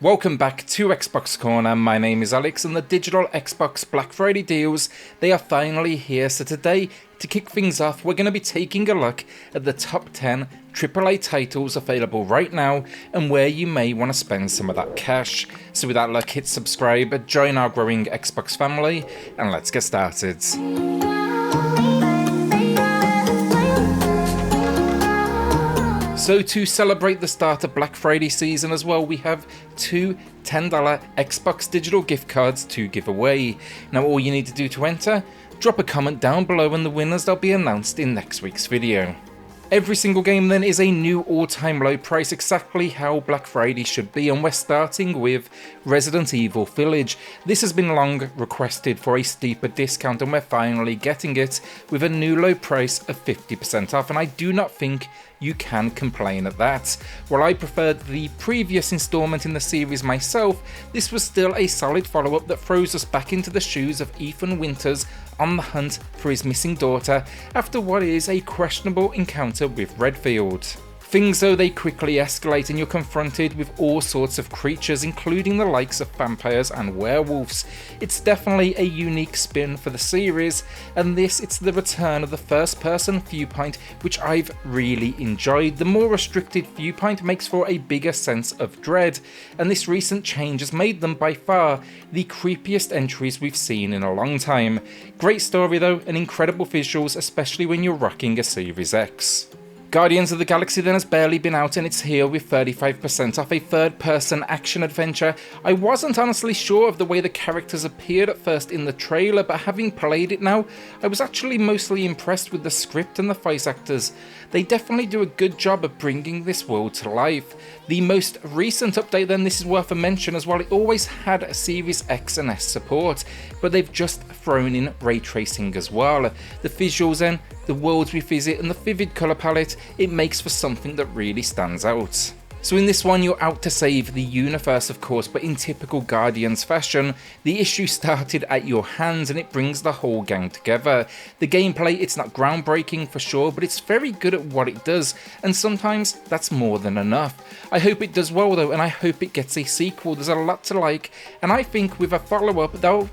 Welcome back to Xbox Corner. My name is Alex, and the digital Xbox Black Friday deals, they are finally here. So today, to kick things off, we're going to be taking a look at the top 10 AAA titles available right now and where you may want to spend some of that cash. So with that luck, hit subscribe, join our growing Xbox family, and let's get started. So to celebrate the start of Black Friday season as well, we have two $10 Xbox digital gift cards to give away. Now all you need to do to enter, drop a comment down below and the winners they'll be announced in next week's video. Every single game then is a new all-time low price, exactly how Black Friday should be, and we're starting with Resident Evil Village. This has been long requested for a steeper discount and we're finally getting it with a new low price of 50% off, and I do not think you can complain at that. While I preferred the previous installment in the series myself, this was still a solid follow-up that throws us back into the shoes of Ethan Winters on the hunt for his missing daughter after what is a questionable encounter with Redfield. Things though, they quickly escalate and you're confronted with all sorts of creatures, including the likes of vampires and werewolves. It's definitely a unique spin for the series, and it's the return of the first person viewpoint, which I've really enjoyed. The more restricted viewpoint makes for a bigger sense of dread, and this recent change has made them by far the creepiest entries we've seen in a long time. Great story though, and incredible visuals, especially when you're rocking a Series X. Guardians of the Galaxy then has barely been out and it's here with 35% off, a third-person action adventure. I wasn't honestly sure of the way the characters appeared at first in the trailer, but having played it now, I was actually mostly impressed with the script and the voice actors. They definitely do a good job of bringing this world to life. The most recent update then, this is worth a mention as well, it always had a Series X and S support, but they've just thrown in ray tracing as well. The visuals then, the worlds we visit and the vivid colour palette, it makes for something that really stands out. So in this one, you're out to save the universe, of course, but in typical Guardians fashion, the issue started at your hands and it brings the whole gang together. The gameplay, it's not groundbreaking for sure, but it's very good at what it does, and sometimes that's more than enough. I hope it does well though, and I hope it gets a sequel. There's a lot to like, and I think with a follow-up, they'll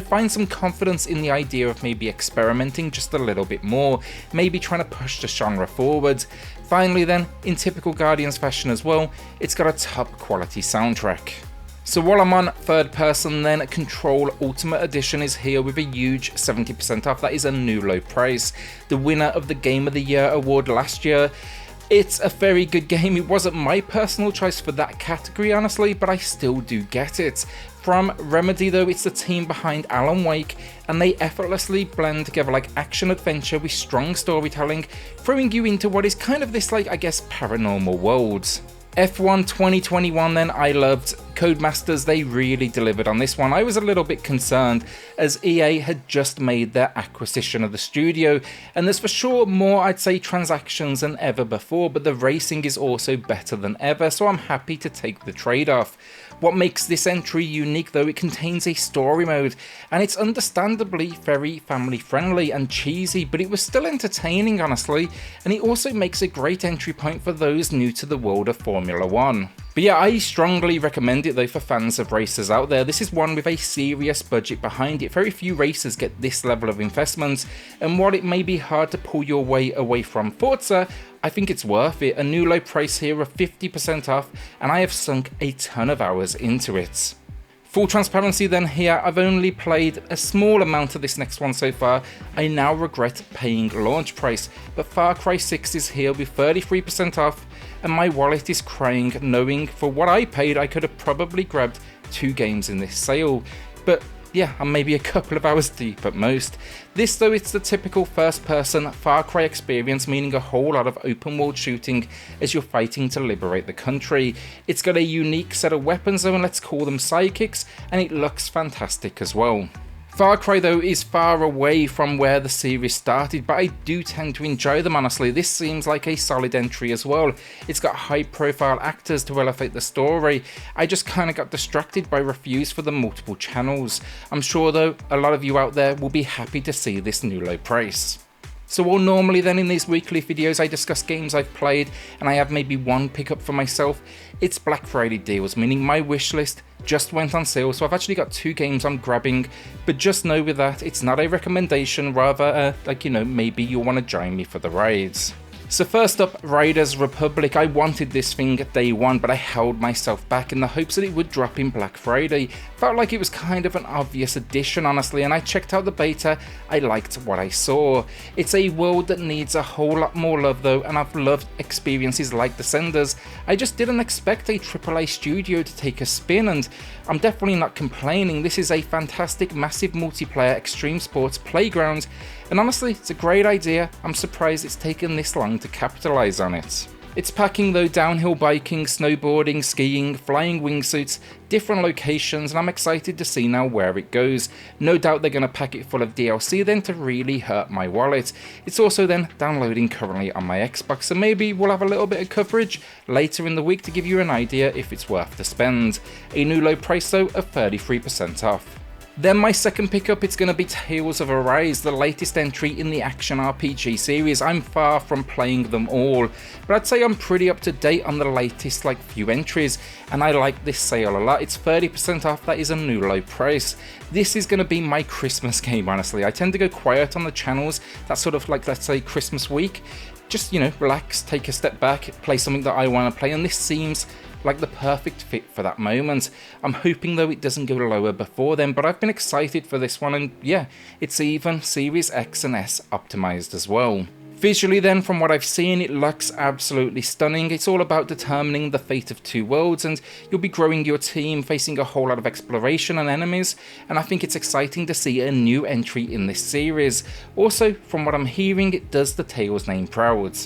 find some confidence in the idea of maybe experimenting just a little bit more, maybe trying to push the genre forward. Finally then, in typical Guardians fashion as well, it's got a top quality soundtrack. So while I'm on third person then, Control Ultimate Edition is here with a huge 70% off. That is a new low price. The winner of the Game of the Year award last year. It's a very good game. It wasn't my personal choice for that category honestly, but I still do get it. From Remedy though, it's the team behind Alan Wake, and they effortlessly blend together like action adventure with strong storytelling, throwing you into what is kind of this paranormal world. F1 2021 then, I loved. Codemasters, they really delivered on this one. I was a little bit concerned as EA had just made their acquisition of the studio, and there's for sure more, I'd say, transactions than ever before, but the racing is also better than ever, so I'm happy to take the trade-off. What makes this entry unique though, it contains a story mode, and it's understandably very family friendly and cheesy, but it was still entertaining honestly, and it also makes a great entry point for those new to the world of Formula 1. But yeah, I strongly recommend it though for fans of racers out there. This is one with a serious budget behind it. Very few racers get this level of investment, and while it may be hard to pull your way away from Forza, I think it's worth it. A new low price here of 50% off, and I have sunk a ton of hours into it. Full transparency then here, I've only played a small amount of this next one so far. I now regret paying launch price, but Far Cry 6 is here with 33% off, and my wallet is crying knowing for what I paid I could have probably grabbed 2 games in this sale. But yeah, I'm maybe a couple of hours deep at most. This though, it's the typical first person Far Cry experience, meaning a whole lot of open world shooting as you're fighting to liberate the country. It's got a unique set of weapons though, and let's call them sidekicks, and it looks fantastic as well. Far Cry though is far away from where the series started, but I do tend to enjoy them honestly. This seems like a solid entry as well. It's got high profile actors to elevate the story. I just kinda got distracted by reviews for the multiple channels. I'm sure though a lot of you out there will be happy to see this new low price. So while normally then in these weekly videos I discuss games I've played and I have maybe one pickup for myself, it's Black Friday deals, meaning my wish list just went on sale, so I've actually got 2 games I'm grabbing, but just know with that, it's not a recommendation, rather like, you know, maybe you'll want to join me for the rides. So first up, Riders Republic. I wanted this thing day one, but I held myself back in the hopes that it would drop in Black Friday. Felt like it was kind of an obvious addition, honestly, and I checked out the beta. I liked what I saw. It's a world that needs a whole lot more love though, and I've loved experiences like Descenders. I just didn't expect a AAA studio to take a spin, and I'm definitely not complaining. This is a fantastic, massive multiplayer extreme sports playground, and honestly, it's a great idea. I'm surprised it's taken this long to capitalize on it. It's packing though downhill biking, snowboarding, skiing, flying wingsuits, different locations, and I'm excited to see now where it goes. No doubt they're going to pack it full of DLC then to really hurt my wallet. It's also then downloading currently on my Xbox, so maybe we'll have a little bit of coverage later in the week to give you an idea if it's worth the spend. A new low price though of 33% off. Then my second pickup, it's going to be Tales of Arise, the latest entry in the action RPG series. I'm far from playing them all, but I'd say I'm pretty up to date on the latest few entries, and I like this sale a lot. It's 30% off, that is a new low price. This is going to be my Christmas game, honestly. I tend to go quiet on the channels, that's sort of let's say Christmas week. Just, you know, relax, take a step back, play something that I want to play, and this seems like the perfect fit for that moment. I'm hoping though it doesn't go lower before then, but I've been excited for this one, and yeah, it's even Series X and S optimized as well. Visually then, from what I've seen, it looks absolutely stunning. It's all about determining the fate of 2 worlds, and you'll be growing your team, facing a whole lot of exploration and enemies, and I think it's exciting to see a new entry in this series. Also, from what I'm hearing, it does the Tales name proud.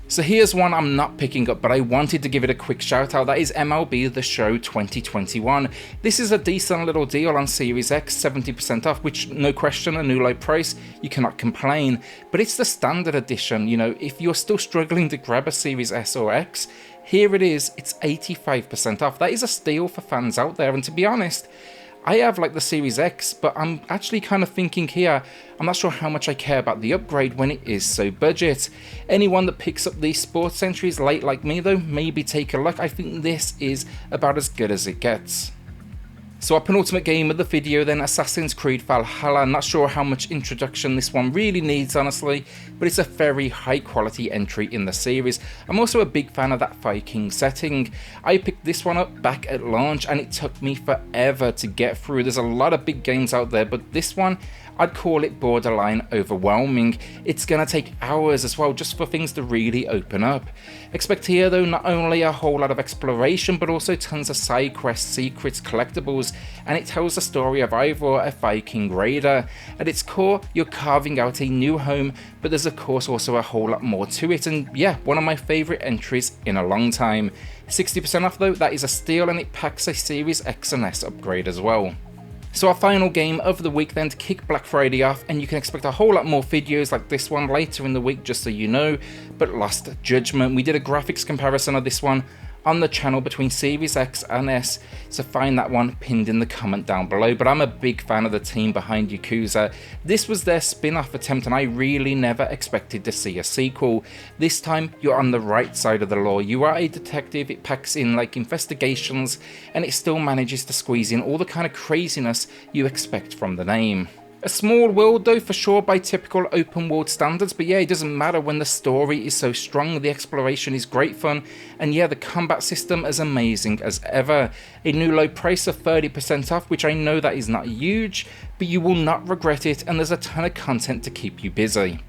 So here's one I'm not picking up, but I wanted to give it a quick shout out. That is MLB The Show 2021. This is a decent little deal on Series X, 70% off, which no question, a new low price, you cannot complain. But it's the standard edition, you know, if you're still struggling to grab a Series S or X, here it is, it's 85% off. That is a steal for fans out there, and to be honest, I have the Series X, but I'm actually kind of thinking here, I'm not sure how much I care about the upgrade when it is so budget. Anyone that picks up these sports entries late like me though, maybe take a look. I think this is about as good as it gets. So our penultimate game of the video then, Assassin's Creed Valhalla. I'm not sure how much introduction this one really needs, honestly, but it's a very high quality entry in the series. I'm also a big fan of that Viking setting. I picked this one up back at launch and it took me forever to get through. There's a lot of big games out there, but this one, I'd call it borderline overwhelming. It's gonna take hours as well just for things to really open up. Expect here though not only a whole lot of exploration, but also tons of side quests, secrets, collectibles, and it tells the story of Ivor, a Viking raider. At its core, you're carving out a new home, but there's of course also a whole lot more to it, and yeah, one of my favourite entries in a long time. 60% off though, that is a steal, and it packs a Series X and S upgrade as well. So our final game of the week then to kick Black Friday off, and you can expect a whole lot more videos like this one later in the week, just so you know, but Lost Judgment. We did a graphics comparison of this one on the channel between Series X and S, so find that one pinned in the comment down below. But I'm a big fan of the team behind Yakuza. This was their spin-off attempt, and I really never expected to see a sequel. This time you're on the right side of the law. You are a detective, it packs in investigations, and it still manages to squeeze in all the kind of craziness you expect from the name. A small world though for sure by typical open world standards, but yeah, it doesn't matter when the story is so strong, the exploration is great fun, and yeah, the combat system as amazing as ever. A new low price of 30% off, which I know that is not huge, but you will not regret it, and there's a ton of content to keep you busy.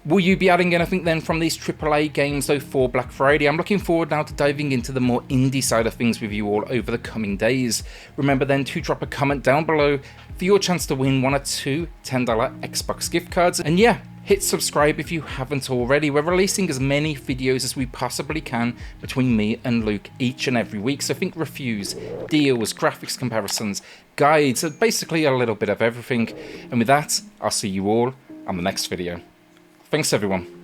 Will you be adding anything then from these AAA games though for Black Friday? I'm looking forward now to diving into the more indie side of things with you all over the coming days. Remember then to drop a comment down below for your chance to win one or 2 $10 Xbox gift cards. And yeah, hit subscribe if you haven't already. We're releasing as many videos as we possibly can between me and Luke each and every week. So think reviews, deals, graphics comparisons, guides, basically a little bit of everything. And with that, I'll see you all on the next video. Thanks everyone.